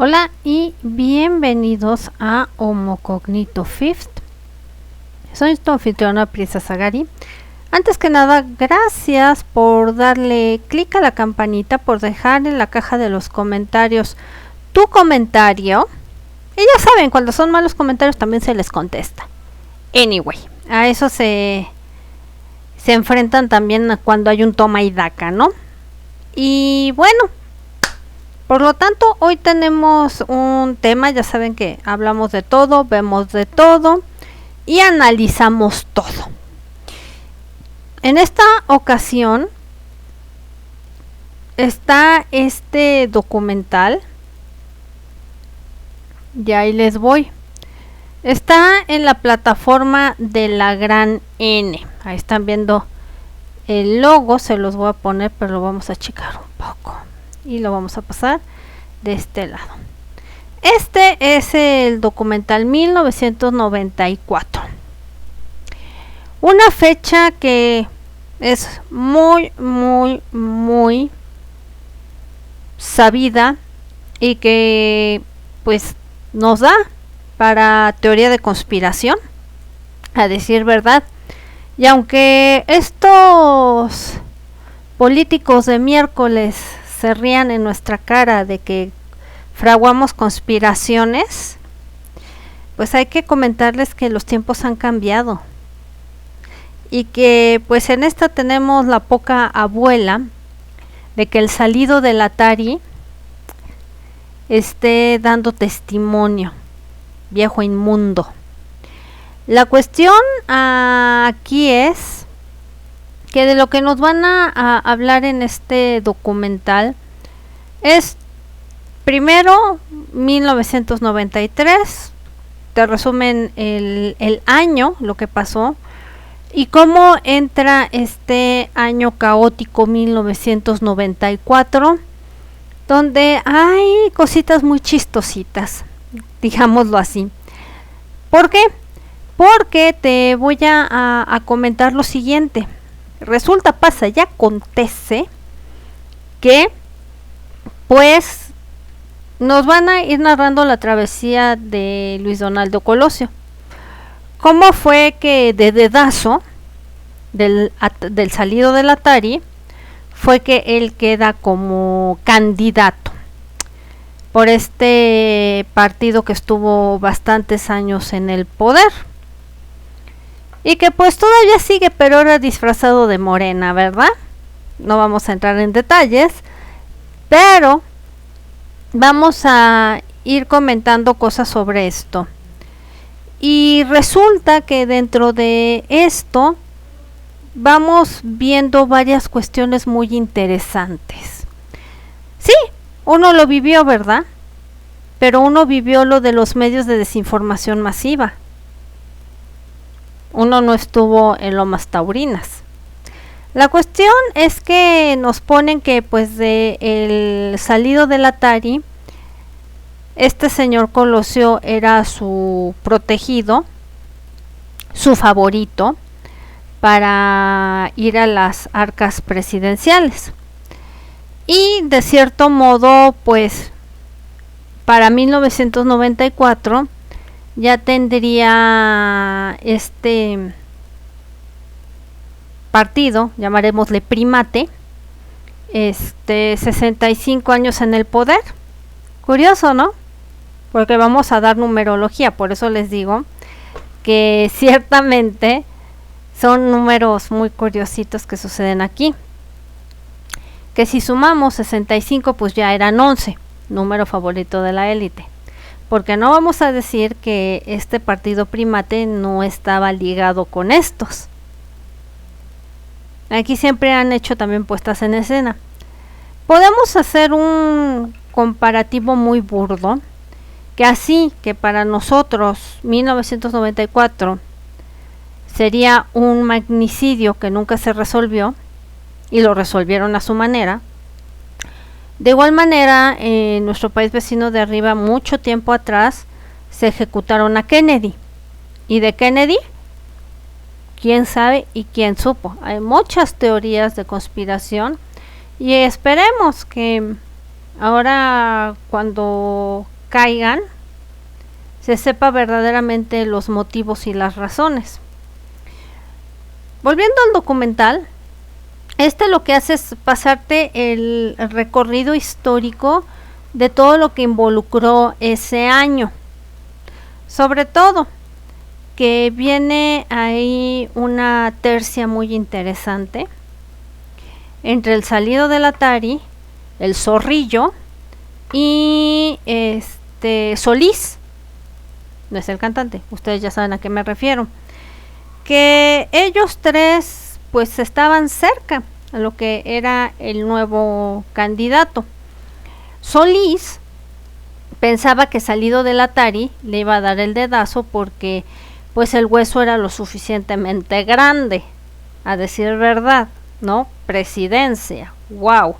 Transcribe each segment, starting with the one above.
Hola y bienvenidos a Homo Cognito Fifth. Soy tu anfitriona Princesa Sagari. Antes que nada, gracias por darle clic a la campanita, por dejar en la caja de los comentarios tu comentario. Y ya saben, cuando son malos comentarios también se les contesta. Anyway, a eso se enfrentan también cuando hay un toma y daca, ¿no? Y bueno, por lo tanto, hoy tenemos un tema, ya saben que hablamos de todo, vemos de todo y analizamos todo. En esta ocasión está este documental, y ahí les voy. Está en la plataforma de La Gran N. Ahí están viendo el logo, se los voy a poner, pero lo vamos a checar un poco. Y lo vamos a pasar de este lado. Este es el documental 1994. Una fecha que es muy sabida y que pues nos da para teoría de conspiración, a decir verdad. Y aunque estos políticos de miércoles se rían en nuestra cara de que fraguamos conspiraciones, pues hay que comentarles que los tiempos han cambiado y que pues en esta tenemos la poca abuela de que el salido del Atari esté dando testimonio, viejo inmundo. La cuestión aquí es que de lo que nos van a hablar en este documental es primero 1993, te resumen el año, lo que pasó y cómo entra este año caótico 1994, donde hay cositas muy chistositas, digámoslo así. ¿Por qué? Porque te voy a comentar lo siguiente. Resulta, pasa y acontece que pues nos van a ir narrando la travesía de Luis Donaldo Colosio. ¿Cómo fue que de dedazo del salido del Atari fue que él queda como candidato por este partido que estuvo bastantes años en el poder? Y que pues todavía sigue, pero ahora disfrazado de Morena, ¿verdad? No vamos a entrar en detalles, pero vamos a ir comentando cosas sobre esto. Y resulta que dentro de esto vamos viendo varias cuestiones muy interesantes. Sí, uno lo vivió, ¿verdad? Pero uno vivió lo de los medios de desinformación masiva. Uno no estuvo en Lomas Taurinas. La cuestión es que nos ponen que pues de el salido del Atari, este señor Colosio era su protegido, su favorito para ir a las arcas presidenciales. Y de cierto modo pues para 1994 ya tendría este partido, llamaremosle primate, 65 años en el poder. Curioso, ¿no? Porque vamos a dar numerología, por eso les digo que ciertamente son números muy curiositos que suceden aquí. Que si sumamos 65, pues ya eran 11, número favorito de la élite. Porque no vamos a decir que este partido primate no estaba ligado con estos. Aquí siempre han hecho también puestas en escena. Podemos hacer un comparativo muy burdo, que así que para nosotros 1994 sería un magnicidio que nunca se resolvió y lo resolvieron a su manera. De igual manera, en nuestro país vecino de arriba, mucho tiempo atrás, se ejecutaron a Kennedy. Y de Kennedy, quién sabe y quién supo. Hay muchas teorías de conspiración y esperemos que Ahora cuando caigan se sepa verdaderamente los motivos y las razones. Volviendo al documental, lo que hace es pasarte el recorrido histórico de todo lo que involucró ese año. Sobre todo, que viene ahí una tercia muy interesante entre el salido del Atari, el Zorrillo y Solís. No es el cantante, ustedes ya saben a qué me refiero. Que ellos tres pues estaban cerca a lo que era el nuevo candidato. Solís pensaba que salido del Atari le iba a dar el dedazo porque pues el hueso era lo suficientemente grande, a decir verdad, ¿no? Presidencia, wow.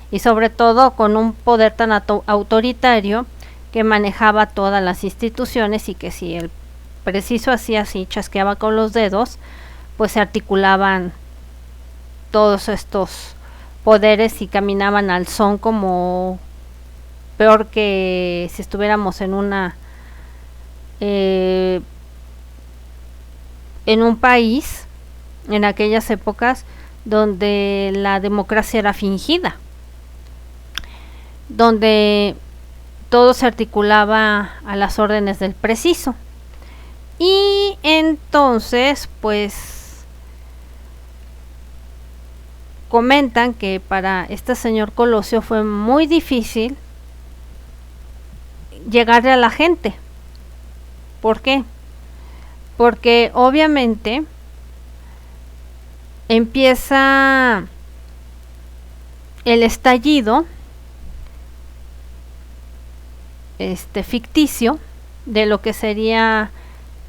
Y sobre todo con un poder tan autoritario que manejaba todas las instituciones y que si el preciso hacía así, chasqueaba con los dedos, pues se articulaban todos estos poderes y caminaban al son como peor que si estuviéramos en una en un país en aquellas épocas donde la democracia era fingida, donde todo se articulaba a las órdenes del preciso. Y entonces pues comentan que para este señor Colosio fue muy difícil llegarle a la gente. ¿Por qué? Porque obviamente empieza el estallido ficticio de lo que sería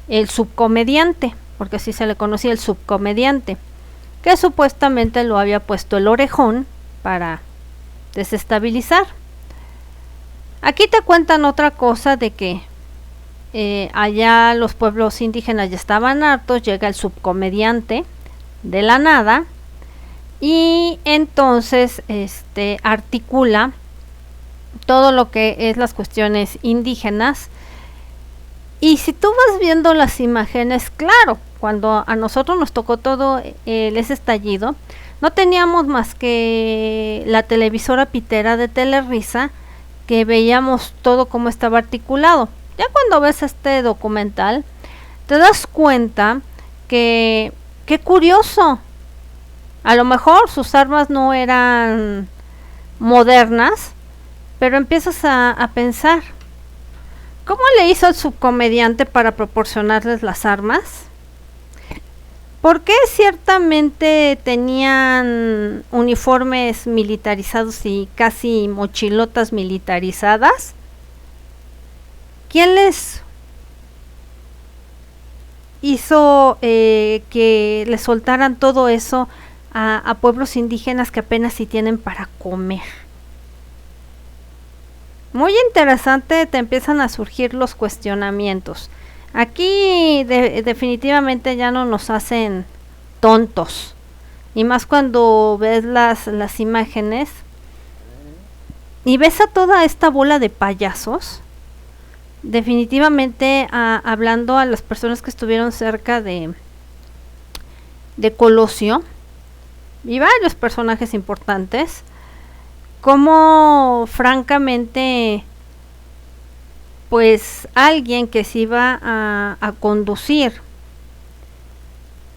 el subcomediante, porque así se le conocía, el subcomediante, que supuestamente lo había puesto el Orejón para desestabilizar. Aquí te cuentan otra cosa de que allá los pueblos indígenas ya estaban hartos, llega el subcomediante de la nada y entonces articula todo lo que es las cuestiones indígenas. Y si tú vas viendo las imágenes, claro, cuando a nosotros nos tocó todo ese estallido, no teníamos más que la televisora pitera de Telerisa, que veíamos todo cómo estaba articulado. Ya cuando ves este documental, te das cuenta que, qué curioso, a lo mejor sus armas no eran modernas, pero empiezas a pensar, ¿cómo le hizo el subcomediante para proporcionarles las armas? ¿Por qué ciertamente tenían uniformes militarizados y casi mochilotas militarizadas? ¿Quién les hizo que les soltaran todo eso a pueblos indígenas que apenas si tienen para comer? Muy interesante, te empiezan a surgir los cuestionamientos. Aquí definitivamente ya no nos hacen tontos, y más cuando ves las imágenes y ves a toda esta bola de payasos. Definitivamente hablando a las personas que estuvieron cerca de Colosio y varios personajes importantes, como francamente pues alguien que se iba a conducir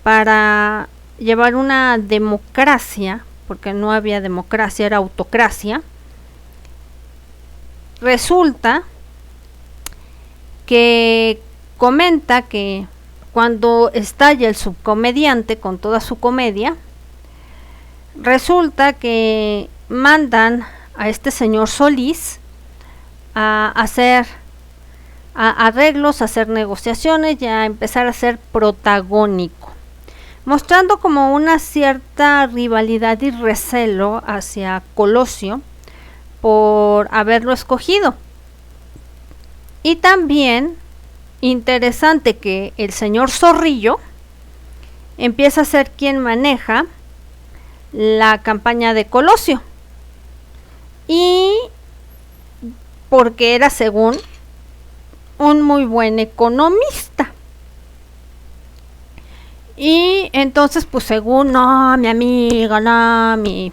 para llevar una democracia, porque no había democracia, era autocracia, resulta que comenta que cuando estalla el subcomediante con toda su comedia, resulta que mandan a este señor Solís a hacer arreglos, a hacer negociaciones y a empezar a ser protagónico, mostrando como una cierta rivalidad y recelo hacia Colosio por haberlo escogido. Y también interesante que el señor Zorrillo empieza a ser quien maneja la campaña de Colosio y porque era, según, un muy buen economista. Y entonces, pues según, no, mi amigo, no, mi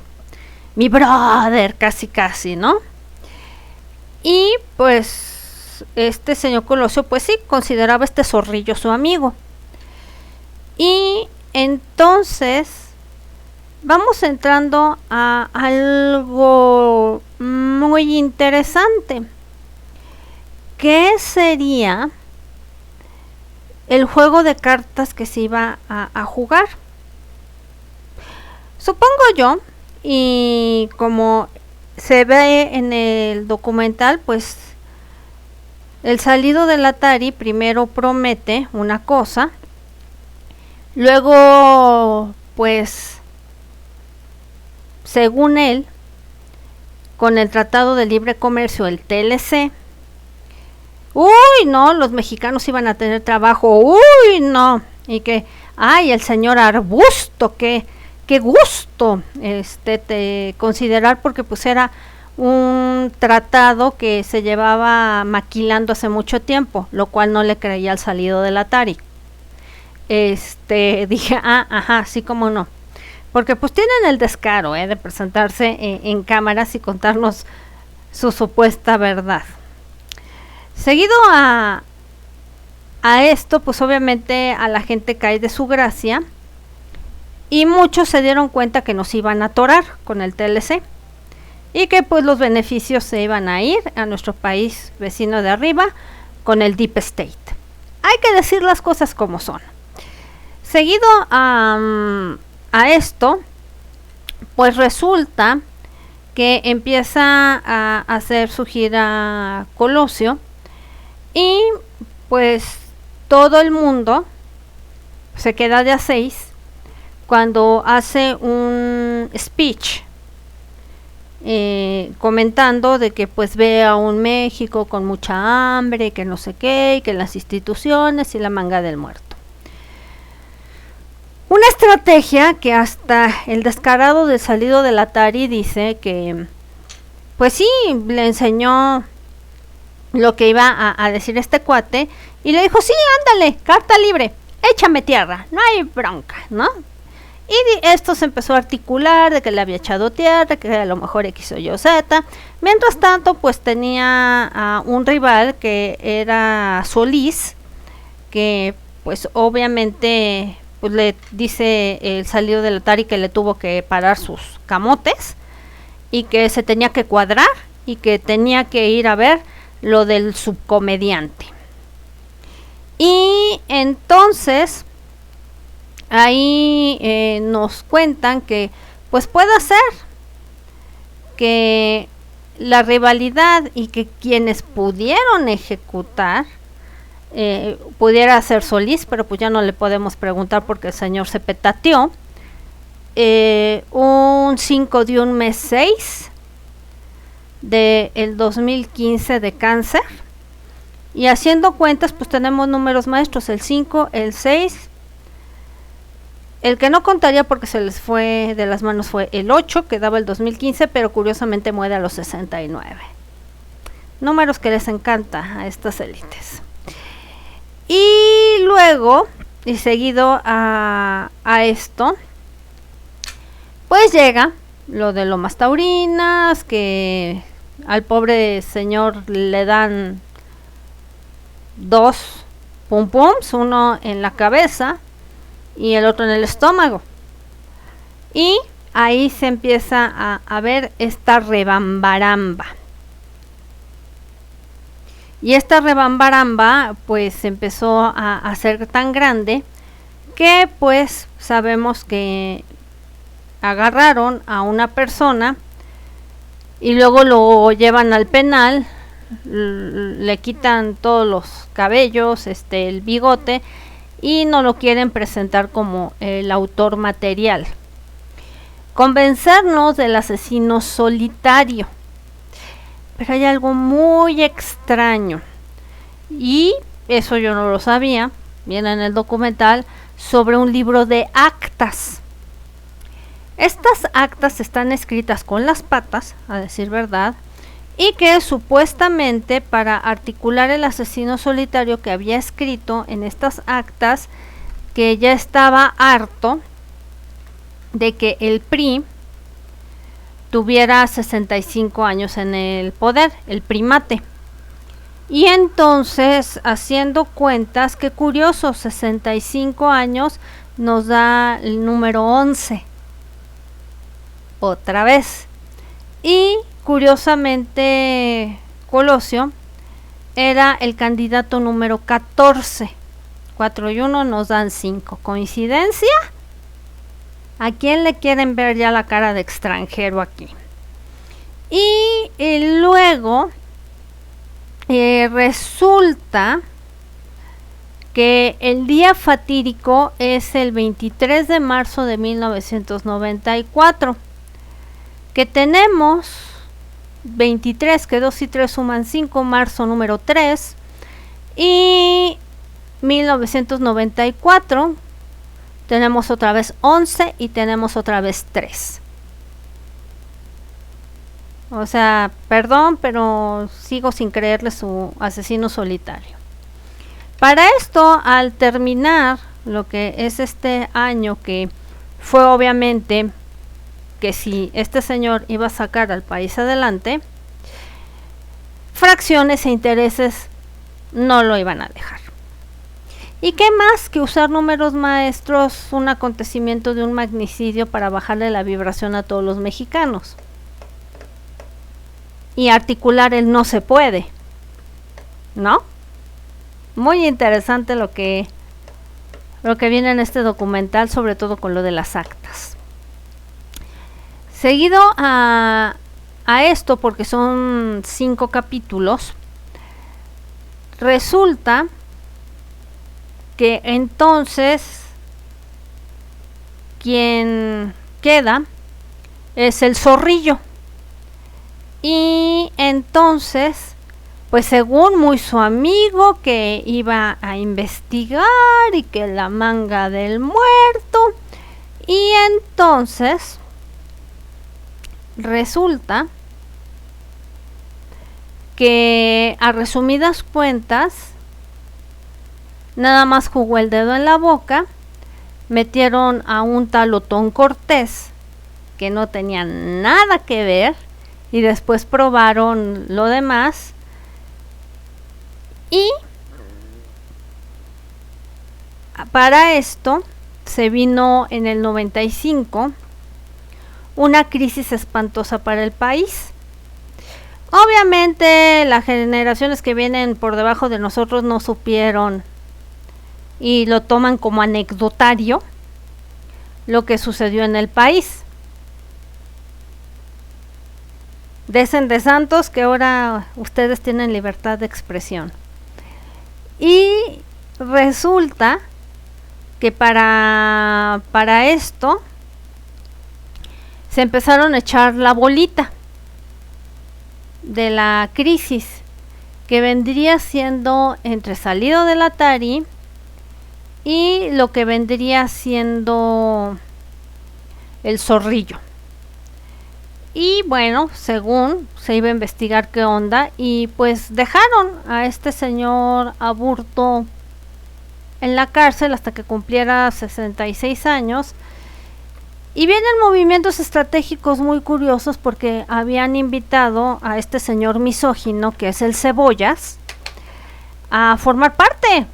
brother, casi casi, ¿no? Y pues este señor Colosio, pues sí, consideraba este zorrillo su amigo. Y entonces vamos entrando a algo muy interesante, que sería el juego de cartas que se iba a jugar. Supongo yo, y como se ve en el documental, pues el salido del Atari primero promete una cosa, luego pues según él, con el Tratado de Libre Comercio, el TLC, uy, no, los mexicanos iban a tener trabajo, uy, no, y que, ay, el señor Arbusto, qué gusto considerar, porque pues era un tratado que se llevaba maquilando hace mucho tiempo, lo cual no le creía al salido del Atari. Dije, ajá, sí, como no, porque pues tienen el descaro de presentarse en cámaras y contarnos su supuesta verdad. Seguido a esto, pues obviamente a la gente cae de su gracia y muchos se dieron cuenta que nos iban a atorar con el TLC y que pues los beneficios se iban a ir a nuestro país vecino de arriba con el Deep State. Hay que decir las cosas como son. Seguido a esto, pues resulta que empieza a hacer su gira Colosio y pues todo el mundo se queda de a 6 cuando hace un speech comentando de que pues ve a un México con mucha hambre, que no sé qué, y que las instituciones y la manga del muerto. Una estrategia que hasta el descarado del salido del Atari dice que pues sí, le enseñó lo que iba a decir este cuate y le dijo, sí, ándale, carta libre, échame tierra, no hay bronca, ¿no? Y esto se empezó a articular de que le había echado tierra, que a lo mejor X o Y o Z. Mientras tanto, pues tenía a un rival que era Solís, que pues obviamente pues le dice el salido del Atari que le tuvo que parar sus camotes y que se tenía que cuadrar y que tenía que ir a ver lo del subcomediante. Y entonces ahí nos cuentan que pues puede ser que la rivalidad y que quienes pudieron ejecutar pudiera ser Solís, pero pues ya no le podemos preguntar porque el señor se petateó. Un 5 de un mes 6 del 2015 de cáncer, y haciendo cuentas pues tenemos números maestros, el 5, el 6, el que no contaría porque se les fue de las manos fue el 8, que daba el 2015, pero curiosamente muere a los 69. Números que les encanta a estas élites. Y luego, y seguido a esto, pues llega lo de Lomas Taurinas, que al pobre señor le dan 2 pum pums, uno en la cabeza y el otro en el estómago. Y ahí se empieza a ver esta rebambaramba. Y esta rebambaramba pues empezó a ser tan grande que pues sabemos que agarraron a una persona y luego lo llevan al penal, le quitan todos los cabellos, el bigote, y no lo quieren presentar como el autor material. Convencernos del asesino solitario. Pero hay algo muy extraño, y eso yo no lo sabía, viene en el documental, sobre un libro de actas. Estas actas están escritas con las patas, a decir verdad, y que supuestamente para articular el asesino solitario que había escrito en estas actas que ya estaba harto de que el PRI tuviera 65 años en el poder, el primate. Y entonces, haciendo cuentas, qué curioso, 65 años nos da el número 11. Otra vez. Y curiosamente, Colosio era el candidato número 14. 4 y 1 nos dan 5. ¿Coincidencia? ¿A quién le quieren ver ya la cara de extranjero aquí? Y luego resulta que el día fatídico es el 23 de marzo de 1994, que tenemos 23, que 2 y 3 suman 5, marzo número 3, y 1994 tenemos otra vez 11 y tenemos otra vez 3. O sea, perdón, pero sigo sin creerle su asesino solitario. Para esto, al terminar lo que es este año, que fue obviamente que si este señor iba a sacar al país adelante, fracciones e intereses no lo iban a dejar. ¿Y qué más que usar números maestros, un acontecimiento de un magnicidio para bajarle la vibración a todos los mexicanos? Y articular el no se puede, ¿no? Muy interesante lo que viene en este documental, sobre todo con lo de las actas. Seguido a esto, porque son 5 capítulos, resulta que entonces quien queda es el zorrillo. Y entonces, pues según muy su amigo que iba a investigar y que la manga del muerto, y entonces resulta que a resumidas cuentas nada más jugó el dedo en la boca, metieron a un tal Otón Cortés que no tenía nada que ver, y después probaron lo demás, y para esto se vino en el 95 una crisis espantosa para el país. Obviamente las generaciones que vienen por debajo de nosotros no supieron y lo toman como anecdotario lo que sucedió en el país. Dicen de santos que ahora ustedes tienen libertad de expresión. Y resulta que para esto se empezaron a echar la bolita de la crisis, que vendría siendo entre salido del Atari y lo que vendría siendo el zorrillo. Y bueno, según se iba a investigar qué onda, y pues dejaron a este señor Aburto en la cárcel hasta que cumpliera 66 años. Y vienen movimientos estratégicos muy curiosos, porque habían invitado a este señor misógino, que es el Cebollas, a formar parte.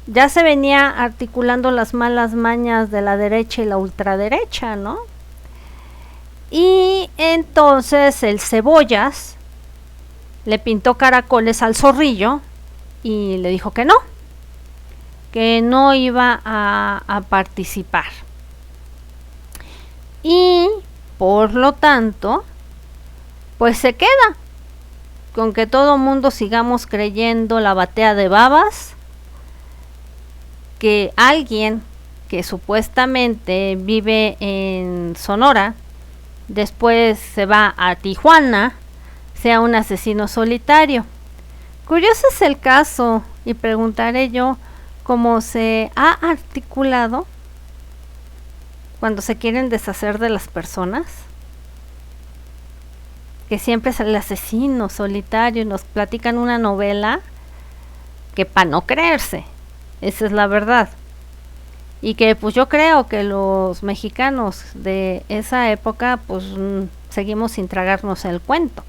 Ya se venía articulando las malas mañas de la derecha y la ultraderecha, ¿no? Y entonces el Cebollas le pintó caracoles al zorrillo y le dijo que no iba a participar. Y por lo tanto, pues se queda con que todo mundo sigamos creyendo la batea de babas, que alguien que supuestamente vive en Sonora, después se va a Tijuana, sea un asesino solitario. Curioso es el caso, y preguntaré yo cómo se ha articulado cuando se quieren deshacer de las personas. que siempre es el asesino solitario y nos platican una novela que para no creerse, esa es la verdad. Y que pues yo creo que los mexicanos de esa época pues seguimos sin tragarnos el cuento.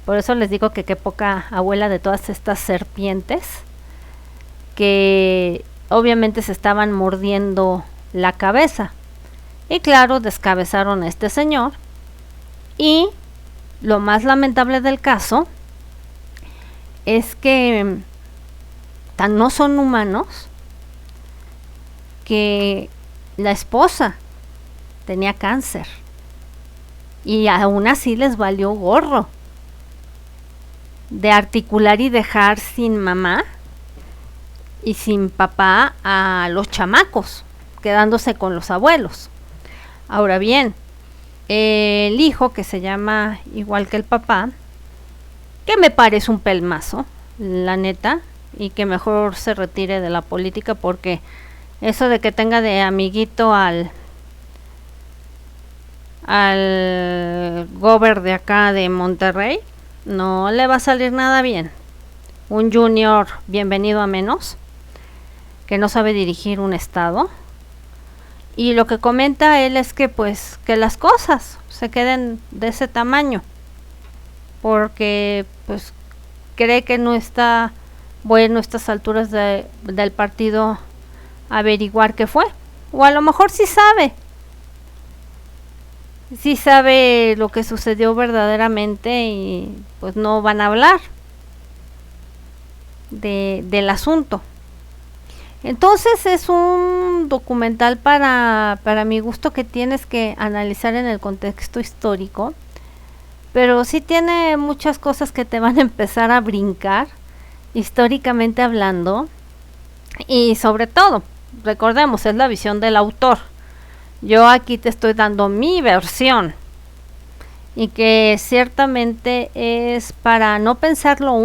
Por eso les digo que qué poca abuela de todas estas serpientes que obviamente se estaban mordiendo la cabeza. Y claro, descabezaron a este señor. Y lo más lamentable del caso es que tan no son humanos que la esposa tenía cáncer y aún así les valió gorro de articular y dejar sin mamá y sin papá a los chamacos, quedándose con los abuelos. Ahora bien, el hijo, que se llama igual que el papá, que me parece un pelmazo, la neta, y que mejor se retire de la política, porque eso de que tenga de amiguito al gober de acá de Monterrey, no le va a salir nada bien. Un junior bienvenido a menos, que no sabe dirigir un estado. Y lo que comenta él es que pues que las cosas se queden de ese tamaño, porque pues cree que no está bueno a estas alturas del partido averiguar qué fue, o a lo mejor sí sabe lo que sucedió verdaderamente y pues no van a hablar del asunto. Entonces es un documental para mi gusto que tienes que analizar en el contexto histórico, pero sí tiene muchas cosas que te van a empezar a brincar históricamente hablando, y sobre todo, recordemos, es la visión del autor. Yo aquí te estoy dando mi versión, y que ciertamente es para no pensarlo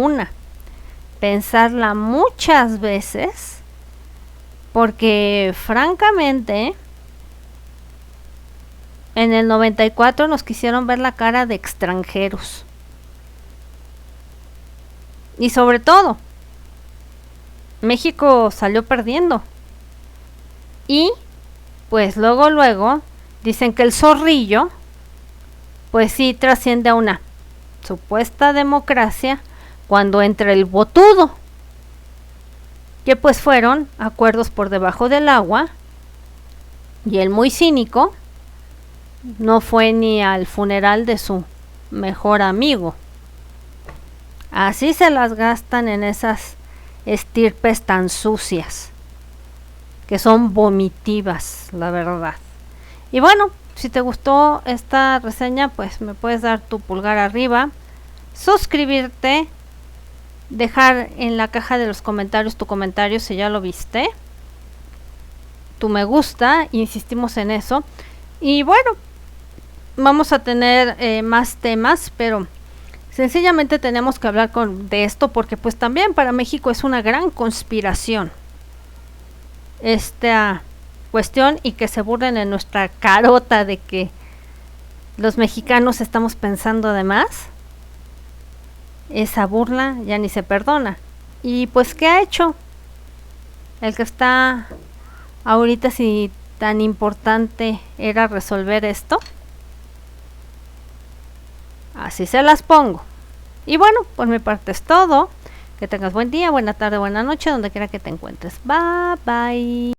pensarla muchas veces, porque francamente en el 94 nos quisieron ver la cara de extranjeros. Y sobre todo, México salió perdiendo. Y pues luego dicen que el zorrillo pues sí trasciende a una supuesta democracia cuando entra el botudo, que pues fueron acuerdos por debajo del agua, y el muy cínico no fue ni al funeral de su mejor amigo. Así se las gastan en esas estirpes tan sucias, que son vomitivas, la verdad. Y bueno, si te gustó esta reseña, pues me puedes dar tu pulgar arriba, suscribirte, dejar en la caja de los comentarios tu comentario si ya lo viste, tu me gusta, insistimos en eso. Y bueno, vamos a tener más temas, pero sencillamente tenemos que hablar de esto, porque pues también para México es una gran conspiración esta cuestión, y que se burlen en nuestra carota de que los mexicanos estamos pensando de más. Esa burla ya ni se perdona. Y pues ¿qué ha hecho el que está ahorita, si tan importante era resolver esto? Así se las pongo. Y bueno, por mi parte es todo. Que tengas buen día, buena tarde, buena noche, donde quiera que te encuentres. Bye bye.